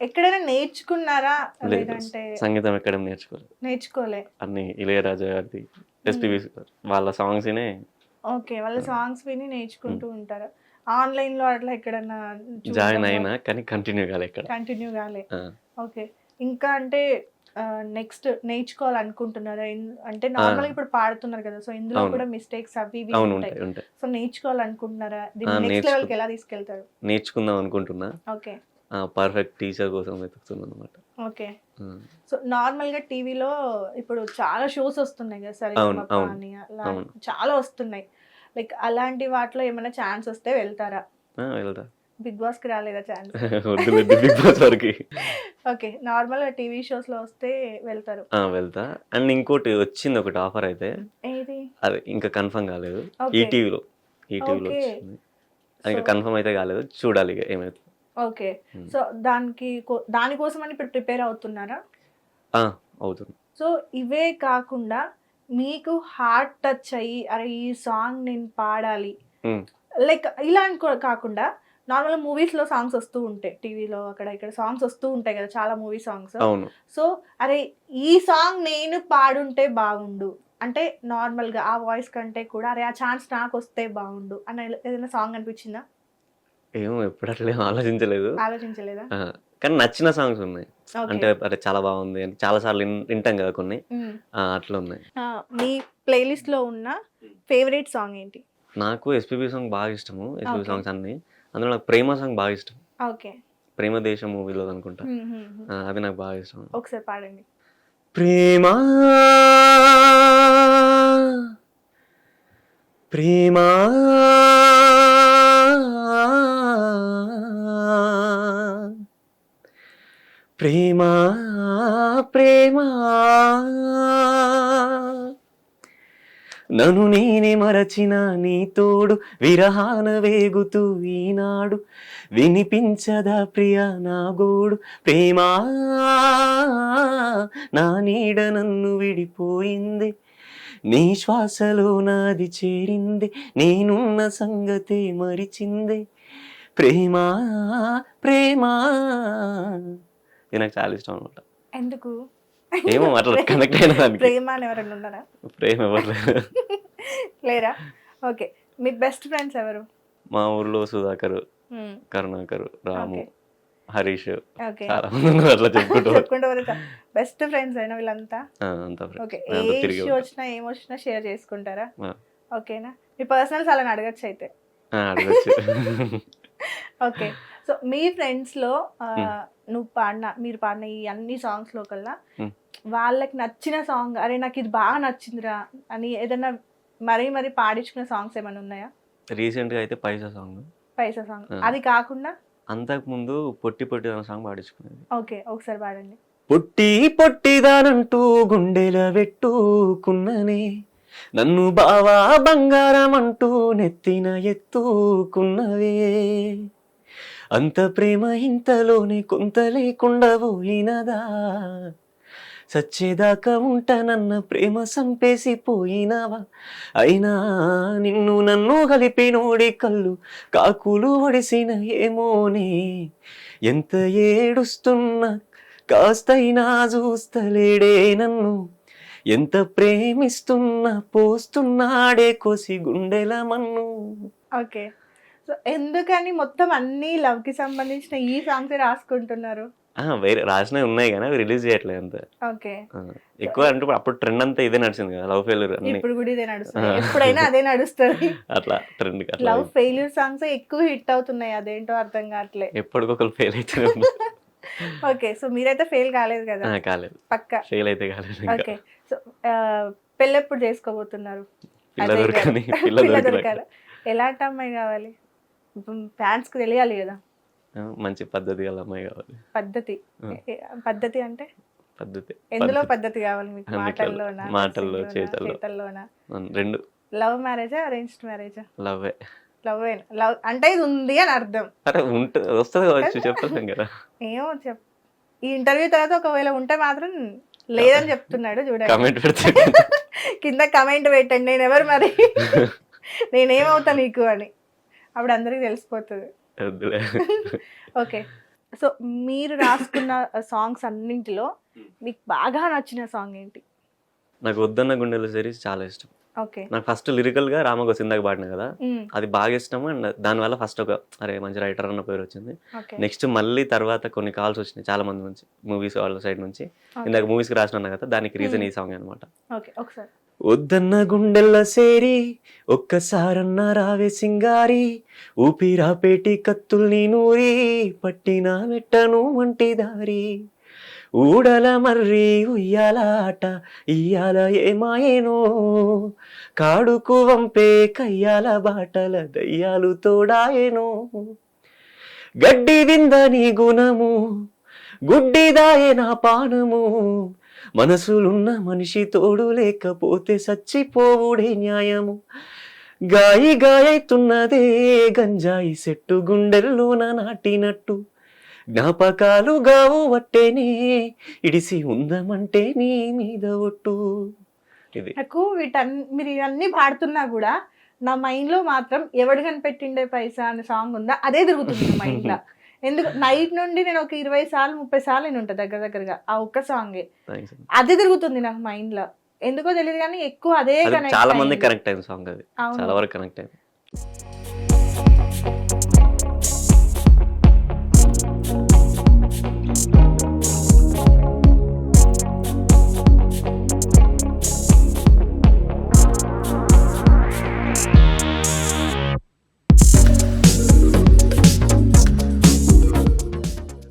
ఎక్కడైనా నేర్చుకున్నారా? లేదు, లేదంటే సంగీతం ఎక్కడ నేర్చుకోలేదు. నేర్చుకోలే. అన్ని ఇళయరాజా గారిది, ఎస్పీబీ వాళ్ళ సాంగ్స్ వినే. ఓకే. వాళ్ళ సాంగ్స్ విని నేర్చుకుంటూ ఉంటారు. ఆన్‌లైన్‌లో అట్లా ఎక్కడన్నా జాయిన్ చూడడం అయినా కానీ కంటిన్యూ కాలే ఇక్కడ. కంటిన్యూ గాలే. ఆ, ఓకే. ఇంకా అంటే నెక్స్ట్ నేర్చుకోవాలనుకుంటున్నారా? అంటే ఆ, నార్మల్‌గా ఇప్పుడు పాడుతున్నారు కదా! సో, ఇందులో అవును, కూడా మిస్టేక్స్ అవి ఇవి అవును, ఉంటాయి. ఉంటాయి, ఉంటాయి. సో, నేర్చుకోవాలనుకుంటున్నారా? దీన్ని నెక్స్ట్ నేర్చుకు లెవెల్‌కి ఎలా తీసుకెళ్తారు? నేర్చుకుందాం అనుకుంటున్నా. ఓకే. పర్ఫెక్ట్ టీచర్ కోసం వెతుకుతున్నాను అనమాట. ఓకే. సో, నార్మల్‌గా టీవీలో ఇప్పుడు చాలా షోస్ వస్తున్నాయి కదా! అవును, సరిగమప అవును, అని అలా అవును. చాలా వస్తున్నాయి. లైక్ అలాంటి వాటిలో ఏమైనా ఛాన్స్ వస్తే వెళ్తారా? వెళ్తా. బిగ్ బాస్‌కి రాలేదా ఛాన్స్? వద్దులేదు బిగ్ బాస్ వరకు. ఓకే. నార్మల్‌గా టీవీ షోస్‌లో వస్తే వెళ్తారు. వెళ్తా. అండ్ ఇంకోటి వచ్చింది ఒకటి ఆఫర్ అయితే, ఏది? అది ఇంకా కన్ఫర్మ్ కాలేదు. ఓకే. ఈటీవీలో ఈటీవీలో ఓకే. వచ్చింది. అది సో ఇంకా కన్ఫర్మ్ అయితే కాలేదు, చూడాలి ఇక ఏమైతే. ఓకే. సో, దానికోసమని ఇప్పుడు ప్రిపేర్ అవుతున్నారా? అవుతుంది. సో, ఇవే కాకుండా మీకు హార్ట్ టచ్ అయ్యి, అరే! ఈ సాంగ్ నేను పాడాలి. ఉమ్, లైక్ ఇలా అని కాకుండా నార్మల్‌గా మూవీస్‌లో సాంగ్స్ వస్తూ ఉంటాయి. టీవీలో అక్కడ ఇక్కడ సాంగ్స్ వస్తూ ఉంటాయి కదా! చాలా మూవీ సాంగ్స్. అవును. సో, అరే! ఈ సాంగ్ నేను పాడుంటే బాగుండు. అంటే నార్మల్‌గా ఆ వాయిస్ కంటే కూడా అరే! ఆ ఛాన్స్ నాకొస్తే బాగుండు అని ఏదైనా సాంగ్ అనిపించిందా? ఏమో ఎప్పుడు అట్లా ఏం ఆలోచించలేదు. ఆలోచించలేదా? ఆ, కానీ నచ్చిన సాంగ్స్ ఉన్నాయి. ఓకే. అంటే అరే చాలా బాగుంది అని చాలా సార్లు వింటాం కదా కొన్ని. హ్మ్. అట్లా ఉన్నాయి. మీ ప్లేలిస్ట్‌లో ఉన్న ఫేవరెట్ సాంగ్ ఏంటి? నాకు ఎస్పీబీ సాంగ్ బాగా ఇష్టము. SPB okay. సాంగ్స్ అన్ని. అందులో నాకు ప్రేమ సాంగ్ బాగా ఇష్టం. ఓకే. 'ప్రేమదేశం' మూవీలో అనుకుంటా. హ్మ్. హ్మ్. హ్మ్. అది నాకు బాగా ఇష్టం. ఒకసారి పాడండి. ప్రేమ ప్రేమ ప్రేమ ప్రేమ నన్ను నేనే మరచిన నీ తోడు విరహాన వేగుతూ ఈనాడు వినిపించదా ప్రియ నా గోడు ప్రేమ నా నీడ నన్ను విడిపోయింది నీ శ్వాసలో నాది చేరింది నేనున్న సంగతే మరిచింది ప్రేమ ప్రేమ. ఇది నాకు చాలా ఇష్టం అనమాట. ఎందుకు? ఏమో అట్లా కనెక్ట్ అయిన దానికి. ప్రేమ అని ఎవరైనా ఉన్నారా? ప్రేమ ఎవరు లేరు. లేరా? ఓకే. మీ బెస్ట్ ఫ్రెండ్స్ ఎవరు? మా ఊర్లో సుధాకర్, హ్మ్. కరుణాకర్, రాము, ఓకే. హరీష్ ఓకే. చాలా మంది ఉన్నారు అట్లా చెప్పుకుంటూ చెప్పుకుంటూ పోతే బెస్ట్ ఫ్రెండ్స్ అయినా వీళ్ళంతా? అంతా ఓకే. ఫ్రెండ్స్ ఏ అంతా తిరిగి ఇష్యూ ఉంటాం. వచ్చినా ఏమొచ్చినా షేర్ చేసుకుంటారా? ఆ, ఓకేనా? మీ పర్సనల్స్ అలాని అడగొచ్చు అయితే. అడగచ్చు. ఓకే. సో, మీ ఫ్రెండ్స్‌లో ఉమ్, మీరు పాడిన ఈ అన్ని సాంగ్స్‌లో కల్లా ఉమ్. వాళ్ళకి నచ్చిన సాంగ్ అరే! నాకిది బాగా నచ్చిందిరా అని ఏదన్నా మరీ పాడించుకున్న సాంగ్స్ ఏమైనా ఉన్నాయా? రీసెంట్గా అయితే పైసా సాంగ్. పైసా సాంగ్. అది కాకుండా? అంతకుముందు పొట్టి పొట్టి అనే సాంగ్ పాడించుకునేది. ఓకే. ఒకసారి పాడండి. పొట్టి పొట్టిదానంటూ గుండెల వెట్టుకున్ననే నన్ను బావా బంగారం అంటూ నెత్తిన ఎత్తుకున్నవే అంత ప్రేమ ఇంతలోనే కొంత లేకుండా పోయినదా సచ్చేదాకా ఉంటానన్న ప్రేమ సంపేసి పోయినవా అయినా నిన్ను నన్ను కలిపినోడి కళ్ళు కాకులు ఒడిసిన ఏమోనే ఎంత ఏడుస్తున్నా కాస్తైనా చూస్తలేడే నన్ను ఎంత ప్రేమిస్తున్నా పోస్తున్నాడే కోసి గుండెల మన్ను. ఓకే. సో, ఎందుకని మొత్తం అన్నీ లవ్‌కి సంబంధించిన ఈ సాంగ్సే రాసుకుంటున్నారు? వేరే రాసినవి ఉన్నాయి కానీ అవి రిలీజ్ చేయట్లేదు అంతే. ఓకే. ఎక్కువ అంటే అప్పుడు ట్రెండ్ అంతా ఇదే నడిచింది కదా, లవ్ ఫెయిల్యూర్ అన్ని. ఇప్పుడు కూడా ఇదే నడుస్తుంది. ఎప్పుడైనా అదే నడుస్తది. అట్లా ట్రెండ్ అట్లా లవ్ ఫెయిల్యూర్ సాంగ్సే ఎక్కువ హిట్ అవుతున్నాయి. అదేంటో అర్థం కావట్లే. ఎప్పటికొకరు ఫెయిల్ అవుతూనే ఉన్నారు. ఓకే. సో, మీరైతే ఫెయిల్ కాలేదు కదా? కాలేదు. పక్కా. ఫెయిల్ అయితే కాలేదు ఇంకా. ఓకే. సో, పెళ్ళెప్పుడు చేసుకోబోతున్నారు? పిల్ల అజయ్ గారు. దొరకని పిల్ల పిల్ల దొరికినాక దొరకాలి. ఎలాంటి అమ్మాయి కావాలి? ఫ్యాన్స్‌కి తెలియాలి కదా! మంచి పద్ధతి గల అమ్మాయి కావాలి. పద్ధతి. పద్ధతి అంటే? పద్ధతి ఎందులో పద్ధతి కావాలి మీకు? అన్నిట్లలో. మాటల్లోనా? మాటల్లో, డ్రెస్సింగ్‌లోనా? చేతల్లో. చేతల్లోనా? రెండు. లవ్ మ్యారేజా? అరేంజ్డ్ మ్యారేజా? లవ్వే. లవ్వేనా? లవ్ అంటే ఇది ఉంది అని అర్థం. అరే వస్తుంది కావచ్చు, చెప్పలేం కదా. ఏమో ఈ ఇంటర్వ్యూ తర్వాత ఒకవేళ ఉంటే మాత్రం లేదని చెప్తున్నాడు చూడండి. కామెంట్ పెడితే కింద కమెంట్ పెట్టండి. నేనెవరు మరి? నేనేమవుతా నీకు అని. అప్పుడు అందరికి తెలిసిపోతుంది. వద్దులే. ఓకే. సో మీరు రాసుకున్న సాంగ్స్ అన్నింటిలో మీకు బాగా నచ్చిన సాంగ్ ఏంటి? నాకు వద్దన్న గుండెల సిరీస్ చాలా ఇష్టం. ఓకే. నాకు ఫస్ట్ లిరికల్గా రామగోస్ ఇందాక పాడిన కదా, అది బాగా ఇష్టం. అండ్ దానివల్ల ఫస్ట్ ఒక అరే మంచి రైటర్ అన్న పేరు వచ్చింది. ఓకే. నెక్స్ట్ మళ్ళీ తర్వాత కొన్ని కాల్స్ వచ్చినాయి చాలా మంది నుంచి, మూవీస్ వాళ్ళ సైడ్ నుంచి. ఇందాక మూవీస్కి రాసిన కదా, దానికి రీజన్ ఈ సాంగ్ అనమాట. ఓకే, ఒకసారి. వద్దన్న గుండెల్ల సేరి ఒక్కసారన్న రావే సింగారి, ఊపిరాపేటి కత్తుల్ని నూరి పట్టిన మెట్టను వంటి దారి, ఊడల మర్రి ఉయ్యాల ఆట ఇయ్యాల ఏమాయేనో, కాడుకు వంపే కయ్యాల బాటల దయ్యాలు తోడాయేనో, గడ్డి విందని గుణము గుడ్డిదాయే నా పానము, మనసులున్న మనిషి తోడు లేకపోతే సచ్చిపోవుడే న్యాయము, గాయి గాయతున్నదే గంజాయి సెట్టు గుండెల్లోన నాటినట్టు, జ్ఞాపకాలు గావు వట్టేనే ఇడిసి ఉందమంటే నీ మీద ఒట్టు. ఇది నాకు మీరు ఇవన్నీ పాడుతున్నా కూడా నా మైండ్ లో మాత్రం ఎవడు కనిపెట్టిండే పైసా అనే సాంగ్ ఉందా, అదే తిరుగుతుంది మైండ్ లో. ఎందుకు నైట్ నుండి నేను ఒక 20 సార్లు 30 సార్లు నేను ఉంటా దగ్గరగా ఆ ఒక్క సాంగే, అదే తిరుగుతుంది నాకు మైండ్ లో. ఎందుకో తెలియదు కానీ ఎక్కువ అదే చాలా మంది కనెక్ట్ కనెక్ట్ అయింది సాంగ్, అది చాలా వరకు కనెక్ట్ అయింది.